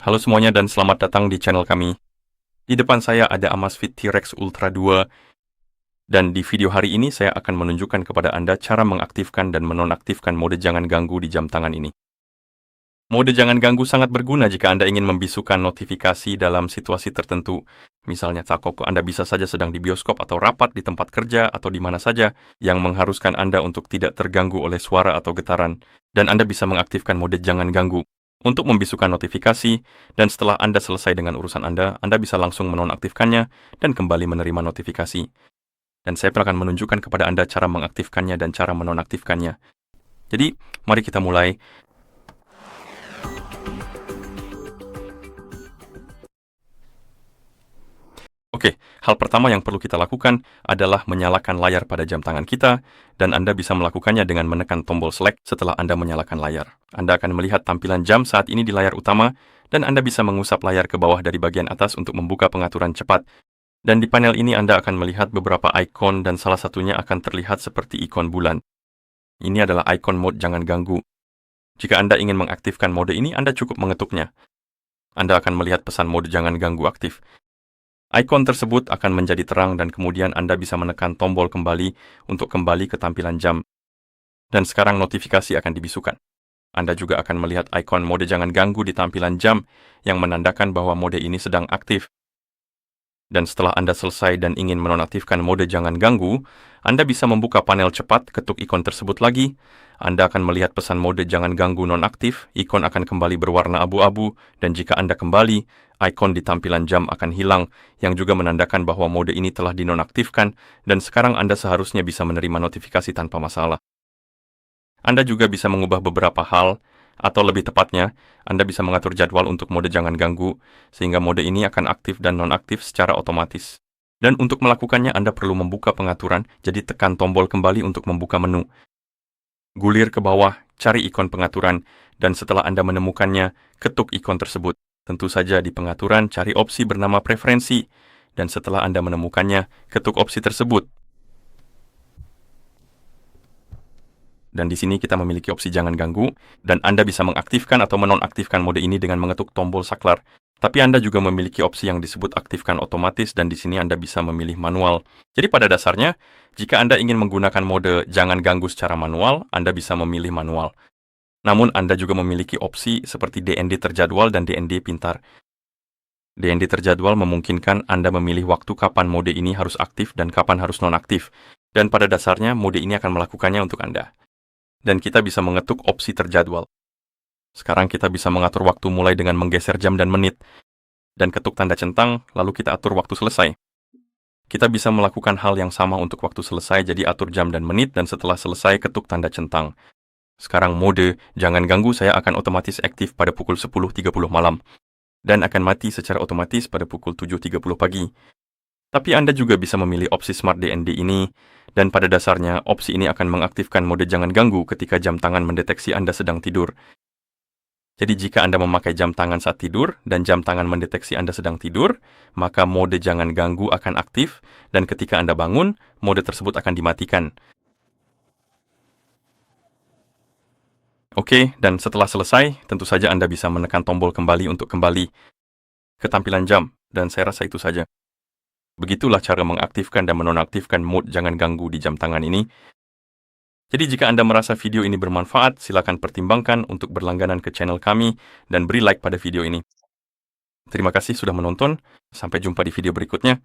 Halo semuanya dan selamat datang di channel kami. Di depan saya ada Amazfit T-Rex Ultra 2 dan di video hari ini saya akan menunjukkan kepada Anda cara mengaktifkan dan menonaktifkan mode jangan ganggu di jam tangan ini. Mode jangan ganggu sangat berguna jika Anda ingin membisukan notifikasi dalam situasi tertentu. Misalnya takut Anda bisa saja sedang di bioskop atau rapat di tempat kerja atau di mana saja yang mengharuskan Anda untuk tidak terganggu oleh suara atau getaran. Dan Anda bisa mengaktifkan mode jangan ganggu untuk membisukan notifikasi, dan setelah Anda selesai dengan urusan Anda bisa langsung menonaktifkannya dan kembali menerima notifikasi. Dan saya akan menunjukkan kepada Anda cara mengaktifkannya dan cara menonaktifkannya. Jadi, mari kita mulai. Oke, hal pertama yang perlu kita lakukan adalah menyalakan layar pada jam tangan kita, dan Anda bisa melakukannya dengan menekan tombol select setelah Anda menyalakan layar. Anda akan melihat tampilan jam saat ini di layar utama, dan Anda bisa mengusap layar ke bawah dari bagian atas untuk membuka pengaturan cepat. Dan di panel ini Anda akan melihat beberapa ikon dan salah satunya akan terlihat seperti ikon bulan. Ini adalah ikon mode jangan ganggu. Jika Anda ingin mengaktifkan mode ini, Anda cukup mengetuknya. Anda akan melihat pesan mode jangan ganggu aktif. Ikon tersebut akan menjadi terang dan kemudian Anda bisa menekan tombol kembali untuk kembali ke tampilan jam. Dan sekarang notifikasi akan dibisukan. Anda juga akan melihat ikon mode jangan ganggu di tampilan jam yang menandakan bahwa mode ini sedang aktif. Dan setelah Anda selesai dan ingin menonaktifkan mode jangan ganggu, Anda bisa membuka panel cepat, ketuk ikon tersebut lagi. Anda akan melihat pesan mode jangan ganggu nonaktif, ikon akan kembali berwarna abu-abu, dan jika Anda kembali, ikon di tampilan jam akan hilang, yang juga menandakan bahwa mode ini telah dinonaktifkan, dan sekarang Anda seharusnya bisa menerima notifikasi tanpa masalah. Anda juga bisa mengubah beberapa hal, atau lebih tepatnya, Anda bisa mengatur jadwal untuk mode jangan ganggu, sehingga mode ini akan aktif dan nonaktif secara otomatis. Dan untuk melakukannya, Anda perlu membuka pengaturan, jadi tekan tombol kembali untuk membuka menu. Gulir ke bawah, cari ikon pengaturan, dan setelah Anda menemukannya, ketuk ikon tersebut. Tentu saja di pengaturan, cari opsi bernama preferensi, dan setelah Anda menemukannya, ketuk opsi tersebut. Dan di sini kita memiliki opsi jangan ganggu, dan Anda bisa mengaktifkan atau menonaktifkan mode ini dengan mengetuk tombol saklar. Tapi Anda juga memiliki opsi yang disebut aktifkan otomatis, dan di sini Anda bisa memilih manual. Jadi pada dasarnya, jika Anda ingin menggunakan mode jangan ganggu secara manual, Anda bisa memilih manual. Namun Anda juga memiliki opsi seperti DND terjadwal dan DND pintar. DND terjadwal memungkinkan Anda memilih waktu kapan mode ini harus aktif dan kapan harus nonaktif. Dan pada dasarnya, mode ini akan melakukannya untuk Anda. Dan kita bisa mengetuk opsi terjadwal. Sekarang kita bisa mengatur waktu mulai dengan menggeser jam dan menit. Dan ketuk tanda centang, lalu kita atur waktu selesai. Kita bisa melakukan hal yang sama untuk waktu selesai, jadi atur jam dan menit, dan setelah selesai ketuk tanda centang. Sekarang mode jangan ganggu saya akan otomatis aktif pada pukul 10.30 malam. Dan akan mati secara otomatis pada pukul 7.30 pagi. Tapi Anda juga bisa memilih opsi Smart DND ini, dan pada dasarnya opsi ini akan mengaktifkan mode jangan ganggu ketika jam tangan mendeteksi Anda sedang tidur. Jadi jika Anda memakai jam tangan saat tidur, dan jam tangan mendeteksi Anda sedang tidur, maka mode jangan ganggu akan aktif, dan ketika Anda bangun, mode tersebut akan dimatikan. Oke, dan setelah selesai, tentu saja Anda bisa menekan tombol kembali untuk kembali ke tampilan jam, dan saya rasa itu saja. Begitulah cara mengaktifkan dan menonaktifkan mode jangan ganggu di jam tangan ini. Jadi jika Anda merasa video ini bermanfaat, silakan pertimbangkan untuk berlangganan ke channel kami dan beri like pada video ini. Terima kasih sudah menonton, sampai jumpa di video berikutnya.